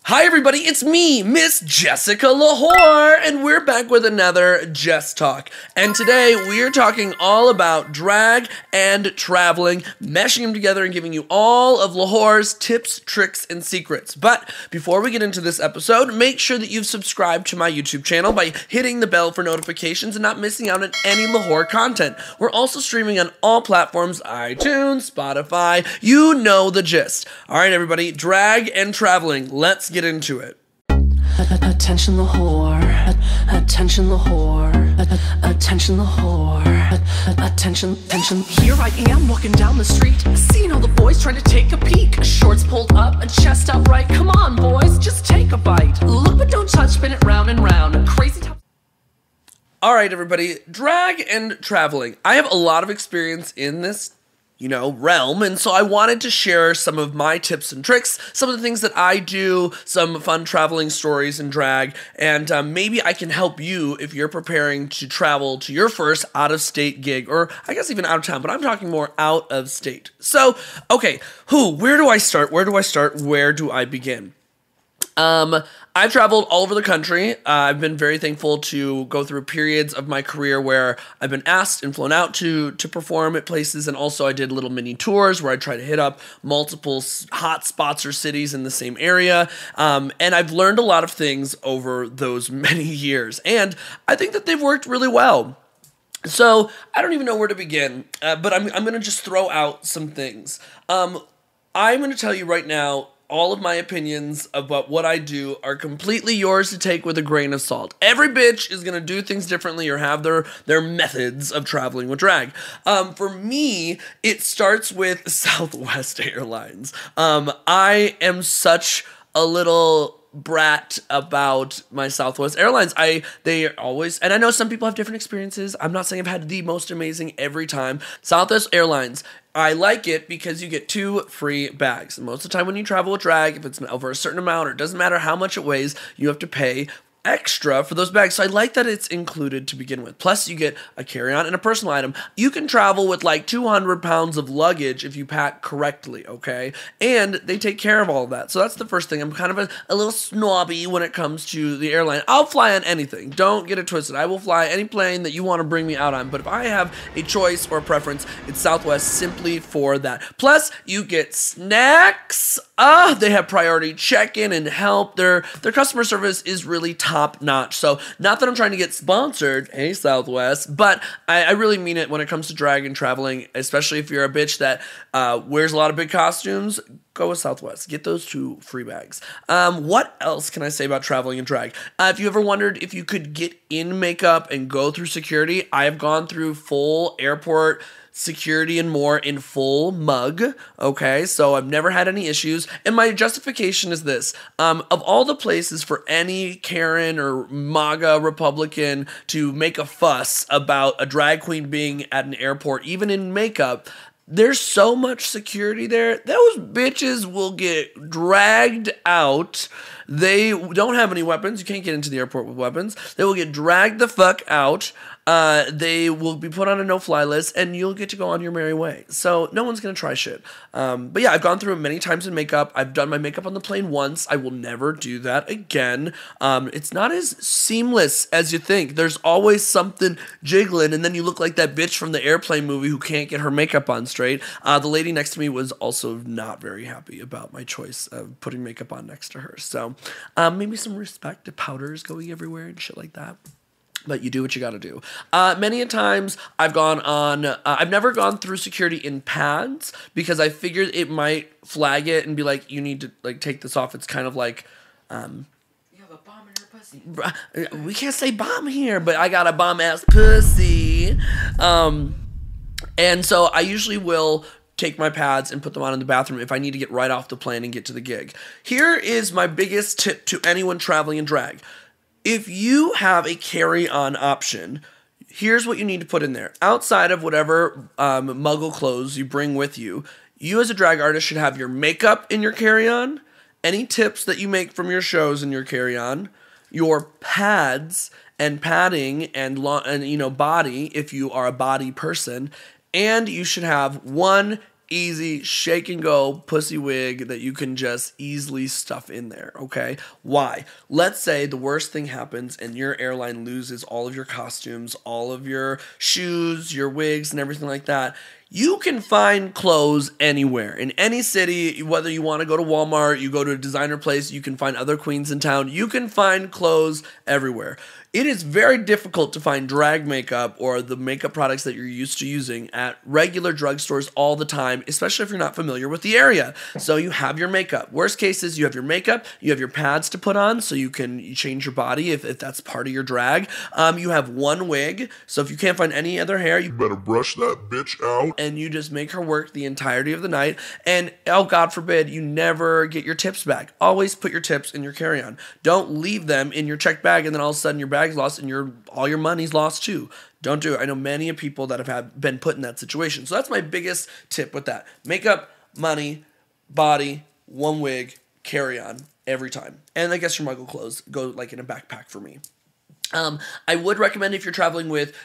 Hi everybody, it's me, Miss Jessica Lahore, and we're back with another Jess Talk. And today we're talking all about drag and traveling, meshing them together and giving you all of Lahore's tips, tricks, and secrets. But before we get into this episode, make sure that you've subscribed to my YouTube channel by hitting the bell for notifications and not missing out on any Lahore content. We're also streaming on all platforms, iTunes, Spotify, you know the gist. Alright everybody, drag and traveling, let's get into it. Attention Lahore, attention Lahore, attention Lahore, attention. Here I am walking down the street, seeing all the boys trying to take a peek. Shorts pulled up and chest out right. Come on boys, just take a bite. Look but don't touch, spin it round and round. Crazy top. Alright everybody, drag and traveling. I have a lot of experience in this realm, and so I wanted to share some of my tips and tricks, some of the things that I do, some fun traveling stories in drag, and maybe I can help you if you're preparing to travel to your first out-of-state gig, or I guess even out of town, but I'm talking more out of state. So, okay, where do I start? Where do I begin? I've traveled all over the country. I've been very thankful to go through periods of my career where I've been asked and flown out to perform at places, and also I did little mini tours where I try to hit up multiple hot spots or cities in the same area, and I've learned a lot of things over those many years, and I think that they've worked really well. So I don't even know where to begin, but I'm going to just throw out some things. I'm going to tell you right now, all of my opinions about what I do are completely yours to take with a grain of salt. Every bitch is going to do things differently or have their methods of traveling with drag. For me, it starts with Southwest Airlines. I am such a little brat about my Southwest Airlines. They are always, and I know some people have different experiences. I'm not saying I've had the most amazing every time. Southwest Airlines, I like it because you get 2 free bags. Most of the time when you travel with drag, if it's over a certain amount, or it doesn't matter how much it weighs, you have to pay extra for those bags. So I like that it's included to begin with. Plus you get a carry-on and a personal item. You can travel with like 200 pounds of luggage if you pack correctly, okay? And they take care of all of that. So that's the first thing. I'm kind of a little snobby when it comes to the airline. I'll fly on anything. Don't get it twisted. I will fly any plane that you want to bring me out on. But if I have a choice or a preference, it's Southwest simply for that. Plus you get snacks. They have priority check-in and help. Their customer service is really top notch. So not that I'm trying to get sponsored, hey Southwest, but I really mean it when it comes to drag and traveling, especially if you're a bitch that wears a lot of big costumes. Go with Southwest. Get those 2 free bags. What else can I say about traveling in drag? If you ever wondered if you could get in makeup and go through security, I have gone through full airport security and more in full mug, okay? So I've never had any issues, and my justification is this. Of all the places for any Karen or MAGA Republican to make a fuss about a drag queen being at an airport, even in makeup, there's so much security there. Those bitches will get dragged out. They don't have any weapons. You can't get into the airport with weapons. They will get dragged the fuck out. They will be put on a no-fly list, and you'll get to go on your merry way. So no one's going to try shit. But yeah, I've gone through it many times in makeup. I've done my makeup on the plane once. I will never do that again. It's not as seamless as you think. There's always something jiggling, and then you look like that bitch from the Airplane movie who can't get her makeup on straight. The lady next to me was also not very happy about my choice of putting makeup on next to her. So maybe some respect to powders going everywhere and shit like that. But you do what you gotta do. Many a times I've never gone through security in pads because I figured it might flag it and be like, you need to like take this off. It's kind of like, you have a bomb in your pussy. We can't say bomb here, but I got a bomb ass pussy. And so I usually will take my pads and put them on in the bathroom if I need to get right off the plane and get to the gig. Here is my biggest tip to anyone traveling in drag. If you have a carry-on option, here's what you need to put in there. Outside of whatever muggle clothes you bring with you, you as a drag artist should have your makeup in your carry-on, any tips that you make from your shows in your carry-on, your pads and padding and body if you are a body person, and you should have one easy, shake and go pussy wig that you can just easily stuff in there, okay? Why? Let's say the worst thing happens and your airline loses all of your costumes, all of your shoes, your wigs, and everything like that. You can find clothes anywhere, in any city, whether you want to go to Walmart, you go to a designer place, you can find other queens in town, you can find clothes everywhere. It is very difficult to find drag makeup or the makeup products that you're used to using at regular drugstores all the time, especially if you're not familiar with the area. So you have your makeup. Worst case is you have your makeup, you have your pads to put on so you can change your body if that's part of your drag. You have one wig, so if you can't find any other hair, you better brush that bitch out and you just make her work the entirety of the night. And oh, God forbid, you never get your tips back. Always put your tips in your carry-on. Don't leave them in your checked bag and then all of a sudden your bag's lost and all your money's lost too. Don't do it. I know many people that have been put in that situation. So that's my biggest tip with that. Makeup, money, body, one wig, carry on every time. And I guess your muggle clothes go like in a backpack for me. I would recommend if you're traveling with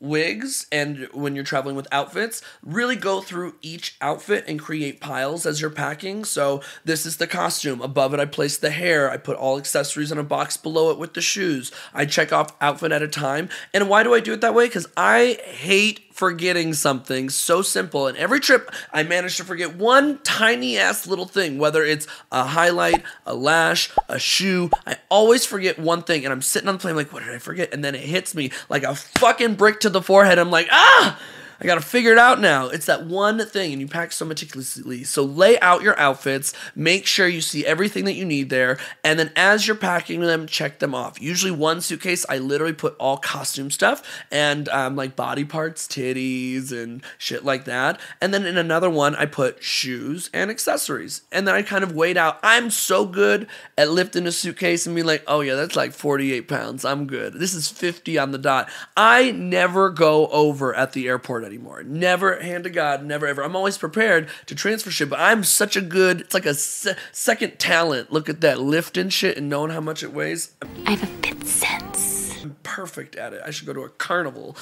wigs and when you're traveling with outfits, really go through each outfit and create piles as you're packing. So this is the costume. Above it, I place the hair. I put all accessories in a box below it with the shoes. I check off outfit at a time. And why do I do it that way? Because I hate forgetting something so simple. And every trip, I manage to forget one tiny ass little thing, whether it's a highlight, a lash, a shoe. I always forget one thing. And I'm sitting on the plane like, what did I forget? And then it hits me like a fucking brick to the forehead. I'm like, ah! I gotta figure it out now. It's that one thing, and you pack so meticulously. So lay out your outfits, make sure you see everything that you need there, and then as you're packing them, check them off. Usually one suitcase, I literally put all costume stuff, and like body parts, titties, and shit like that. And then in another one, I put shoes and accessories. And then I kind of weighed out. I'm so good at lifting a suitcase and being like, oh yeah, that's like 48 pounds. I'm good. This is 50 on the dot. I never go over at the airport anymore. Never, hand to God, never ever. I'm always prepared to transfer shit, but I'm such a good, it's like a second talent. Look at that, lifting shit and knowing how much it weighs. I have a fifth sense. I'm perfect at it. I should go to a carnival.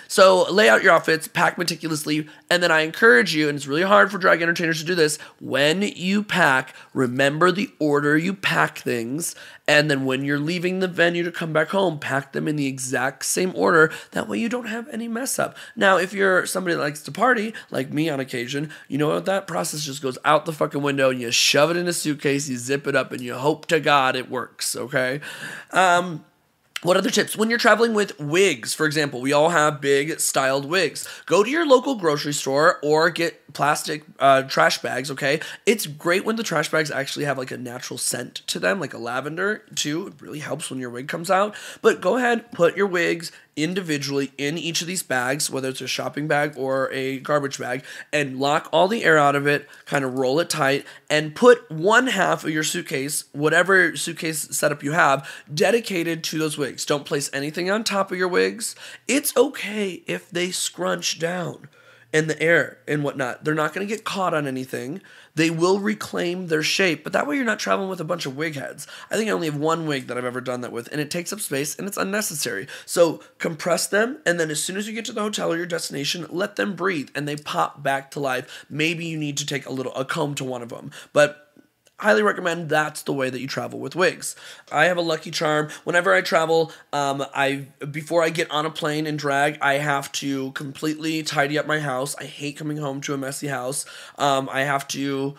So lay out your outfits, pack meticulously, and then I encourage you, and it's really hard for drag entertainers to do this, when you pack, remember the order you pack things, and then when you're leaving the venue to come back home, pack them in the exact same order. That way you don't have any mess up. Now, if you're somebody that likes to party, like me on occasion, you know what, that process just goes out the fucking window and you shove it in a suitcase, you zip it up, and you hope to God it works, okay? What other tips? When you're traveling with wigs, for example, we all have big styled wigs. Go to your local grocery store or get plastic trash bags, okay? It's great when the trash bags actually have like a natural scent to them, like a lavender too. It really helps when your wig comes out. But go ahead, put your wigs individually in each of these bags, whether it's a shopping bag or a garbage bag, and lock all the air out of it, kind of roll it tight, and put one half of your suitcase, whatever suitcase setup you have, dedicated to those wigs. Don't place anything on top of your wigs. It's okay if they scrunch down in the air and whatnot. They're not going to get caught on anything. They will reclaim their shape, but that way you're not traveling with a bunch of wig heads. I think I only have one wig that I've ever done that with, and it takes up space, and it's unnecessary. So compress them, and then as soon as you get to the hotel or your destination, let them breathe, and they pop back to life. Maybe you need to take a comb to one of them, but highly recommend that's the way that you travel with wigs. I have a lucky charm. Whenever I travel, before I get on a plane and drag, I have to completely tidy up my house. I hate coming home to a messy house. I have to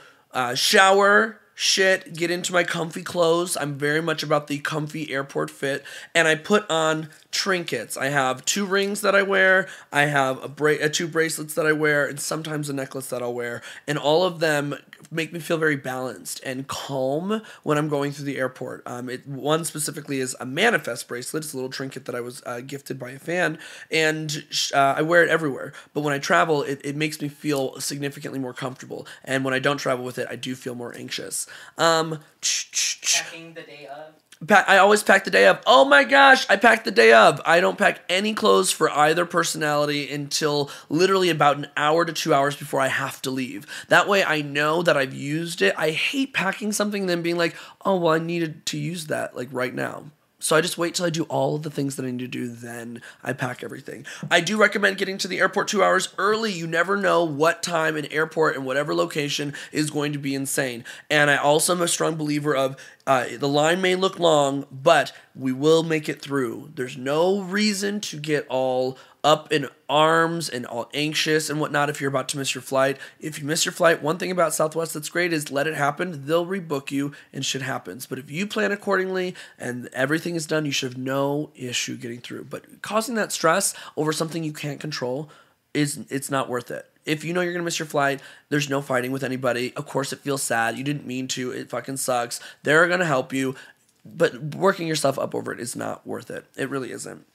shower, shit, get into my comfy clothes. I'm very much about the comfy airport fit, and I put on trinkets. I have 2 rings that I wear. I have 2 bracelets that I wear, and sometimes a necklace that I'll wear, and all of them make me feel very balanced and calm when I'm going through the airport. One specifically is a manifest bracelet. It's a little trinket that I was gifted by a fan, and I wear it everywhere. But when I travel, it makes me feel significantly more comfortable, and when I don't travel with it, I do feel more anxious. Packing the day of. I always pack the day of. Oh my gosh, I pack the day of. I don't pack any clothes for either personality until literally about an hour to 2 hours before I have to leave. That way I know that I've used it. I hate packing something and then being like, oh, well, I needed to use that like right now. So I just wait till I do all of the things that I need to do, then I pack everything. I do recommend getting to the airport 2 hours early. You never know what time an airport in whatever location is going to be insane. And I also am a strong believer of the line may look long, but we will make it through. There's no reason to get all up in arms and all anxious and whatnot if you're about to miss your flight. If you miss your flight, one thing about Southwest that's great is let it happen. They'll rebook you and shit happens. But if you plan accordingly and everything is done, you should have no issue getting through. But causing that stress over something you can't control it's not worth it. If you know you're going to miss your flight, there's no fighting with anybody. Of course, it feels sad. You didn't mean to. It fucking sucks. They're going to help you. But working yourself up over it is not worth it. It really isn't.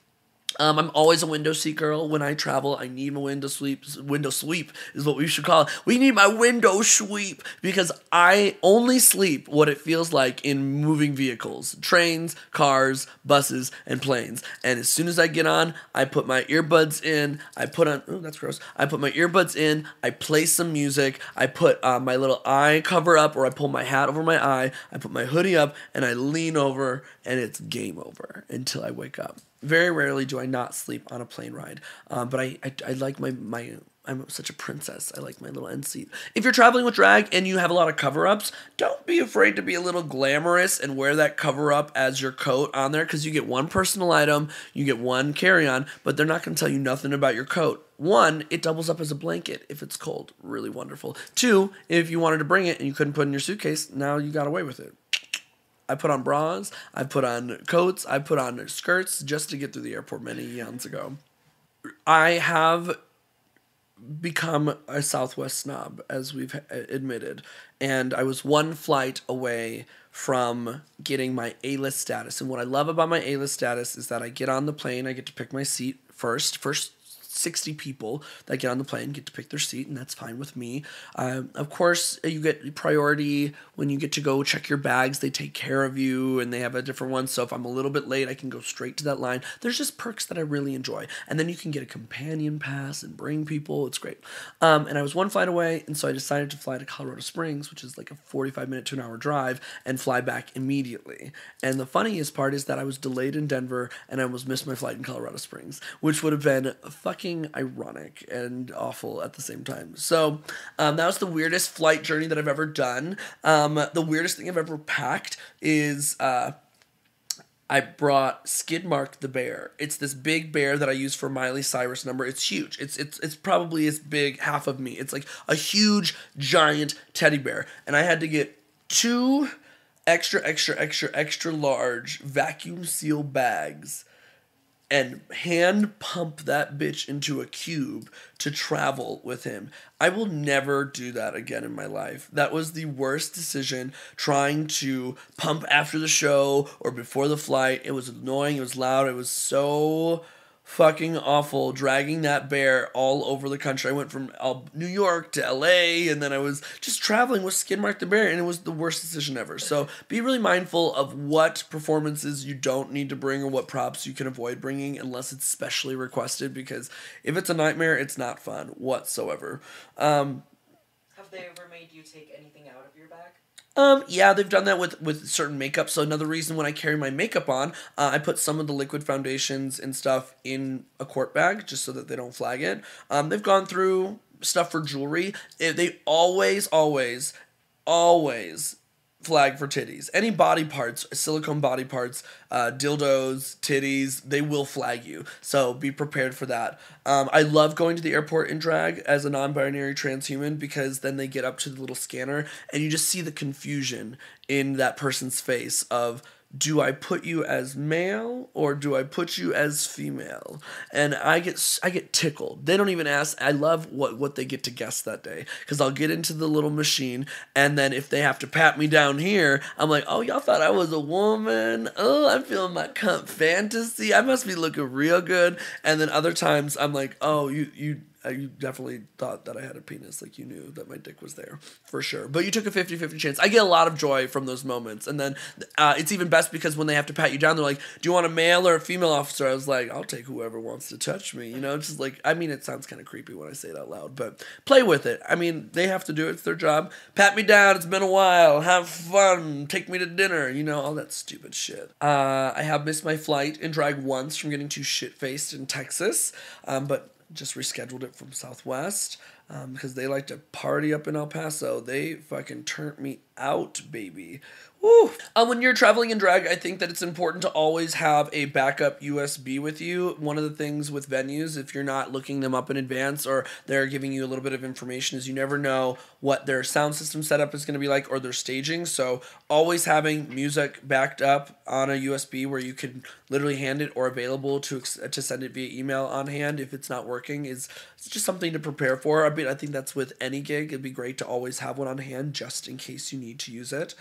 I'm always a window seat girl. When I travel, I need my window sweep. Window sweep is what we should call it. We need my window sweep because I only sleep what it feels like in moving vehicles. Trains, cars, buses, and planes. And as soon as I get on, I put my earbuds in. I put on, oh, that's gross. I put my earbuds in. I play some music. I put my little eye cover up, or I pull my hat over my eye. I put my hoodie up, and I lean over, and it's game over until I wake up. Very rarely do I not sleep on a plane ride, but I like my I'm such a princess. I like my little end seat. If you're traveling with drag and you have a lot of cover-ups, don't be afraid to be a little glamorous and wear that cover-up as your coat on there, because you get one personal item, you get one carry-on, but they're not going to tell you nothing about your coat. One, it doubles up as a blanket if it's cold. Really wonderful. Two, if you wanted to bring it and you couldn't put it in your suitcase, now you got away with it. I put on bras, I put on coats, I put on skirts just to get through the airport many years ago. I have become a Southwest snob, as we've admitted, and I was one flight away from getting my A-list status. And what I love about my A-list status is that I get on the plane, I get to pick my seat first 60 people that get on the plane get to pick their seat, and that's fine with me. Of course, you get priority when you get to go check your bags. They take care of you, and they have a different one. So if I'm a little bit late, I can go straight to that line. There's just perks that I really enjoy. And then you can get a companion pass and bring people. It's great. And I was one flight away, and so I decided to fly to Colorado Springs, which is like a 45-minute to an hour drive, and fly back immediately. And the funniest part is that I was delayed in Denver, and I almost missed my flight in Colorado Springs, which would have been fucking ironic and awful at the same time. So that was the weirdest flight journey that I've ever done. The weirdest thing I've ever packed is I brought Skidmark the bear. It's this big bear that I use for Miley Cyrus number. It's huge. It's probably as big, half of me. It's like a huge, giant teddy bear. And I had to get 2 extra large vacuum seal bags and hand pump that bitch into a cube to travel with him. I will never do that again in my life. That was the worst decision, trying to pump after the show or before the flight. It was annoying, it was loud, it was so fucking awful, dragging that bear all over the country. I went from New York to LA, and then I was just traveling with Skidmark the bear, and it was the worst decision ever. So be really mindful of what performances you don't need to bring or what props you can avoid bringing unless it's specially requested, because if it's a nightmare, it's not fun whatsoever. Have they ever made you take anything out of your bag? Yeah, they've done that with certain makeup. So another reason when I carry my makeup on, I put some of the liquid foundations and stuff in a quart bag just so that they don't flag it. They've gone through stuff for jewelry. They always flag for titties. Any body parts, silicone body parts, dildos, titties, they will flag you. So be prepared for that. I love going to the airport in drag as a non-binary transhuman, because then they get up to the little scanner and you just see the confusion in that person's face of, do I put you as male or do I put you as female? And I get tickled. They don't even ask. I love what they get to guess that day, because I'll get into the little machine, and then if they have to pat me down here, I'm like, oh, y'all thought I was a woman? Oh, I'm feeling my cunt fantasy. I must be looking real good. And then other times I'm like, oh, you You definitely thought that I had a penis, like you knew that my dick was there, for sure. But you took a 50-50 chance. I get a lot of joy from those moments. And then it's even best because when they have to pat you down, they're like, do you want a male or a female officer? I was like, I'll take whoever wants to touch me. You know, it's just like, I mean, it sounds kind of creepy when I say it out loud, but play with it. I mean, they have to do it. It's their job. Pat me down. It's been a while. Have fun. Take me to dinner. You know, all that stupid shit. I have missed my flight in drag once from getting too shit-faced in Texas, but just rescheduled it from Southwest because they like to party up in El Paso. They fucking turned me out, baby. Woo. When you're traveling in drag, I think that it's important to always have a backup USB with you. One of the things with venues, if you're not looking them up in advance or they're giving you a little bit of information, is you never know what their sound system setup is going to be like or their staging. So always having music backed up on a USB where you can literally hand it or available to send it via email on hand if it's not working is just something to prepare for. I mean, I think that's with any gig. It'd be great to always have one on hand just in case you need to use it.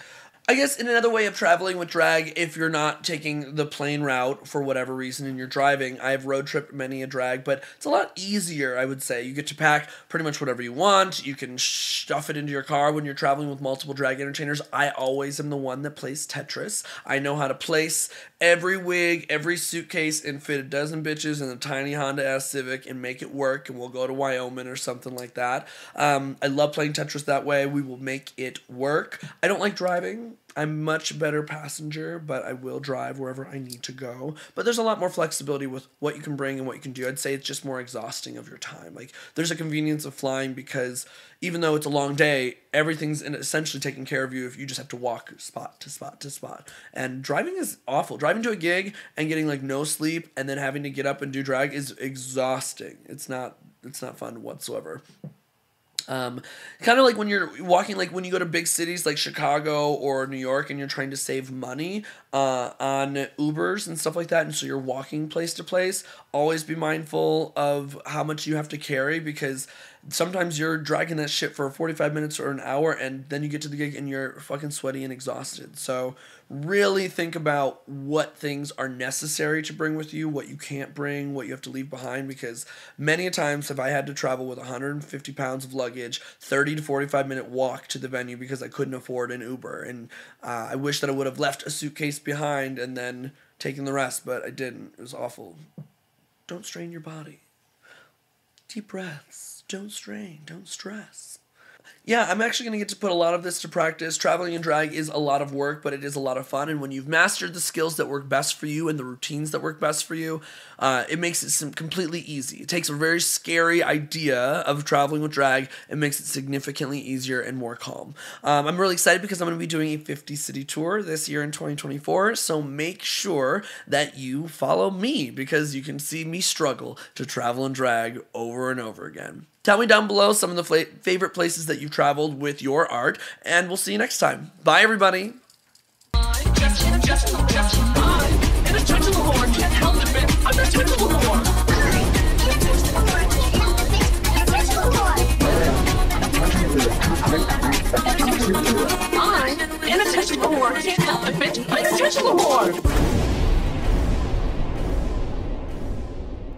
I guess in another way of traveling with drag, if you're not taking the plane route for whatever reason and you're driving, I've road tripped many a drag, but it's a lot easier, I would say. You get to pack pretty much whatever you want. You can stuff it into your car when you're traveling with multiple drag entertainers. I always am the one that plays Tetris. I know how to place every wig, every suitcase, and fit a dozen bitches in a tiny Honda S Civic and make it work, and we'll go to Wyoming or something like that. I love playing Tetris that way. We will make it work. I don't like driving. I'm much better passenger, but I will drive wherever I need to go. But there's a lot more flexibility with what you can bring and what you can do. I'd say it's just more exhausting of your time. Like, there's a convenience of flying because even though it's a long day, everything's essentially taken care of you if you just have to walk spot to spot to spot. And driving is awful. Driving to a gig and getting like no sleep and then having to get up and do drag is exhausting. It's not fun whatsoever. Kind of like when you're walking, like when you go to big cities like Chicago or New York and you're trying to save money on Ubers and stuff like that, and so you're walking place to place, always be mindful of how much you have to carry because sometimes you're dragging that shit for 45 minutes or an hour and then you get to the gig and you're fucking sweaty and exhausted. So really think about what things are necessary to bring with you, what you can't bring, what you have to leave behind, because many a times have I had to travel with 150 pounds of luggage, 30 to 45 minute walk to the venue because I couldn't afford an Uber. And I wish that I would have left a suitcase behind and then taken the rest, but I didn't. It was awful. Don't strain your body. Deep breaths. Don't strain. Don't stress. Yeah, I'm actually going to get to put a lot of this to practice. Traveling in drag is a lot of work, but it is a lot of fun. And when you've mastered the skills that work best for you and the routines that work best for you, it makes it completely easy. It takes a very scary idea of traveling with drag and makes it significantly easier and more calm. I'm really excited because I'm going to be doing a 50-city tour this year in 2024. So make sure that you follow me because you can see me struggle to travel in drag over and over again. Tell me down below some of the favorite places that you've traveled with your art, and we'll see you next time. Bye, everybody. I'm an attention whore. Can't help it, bitch. I'm an attention whore.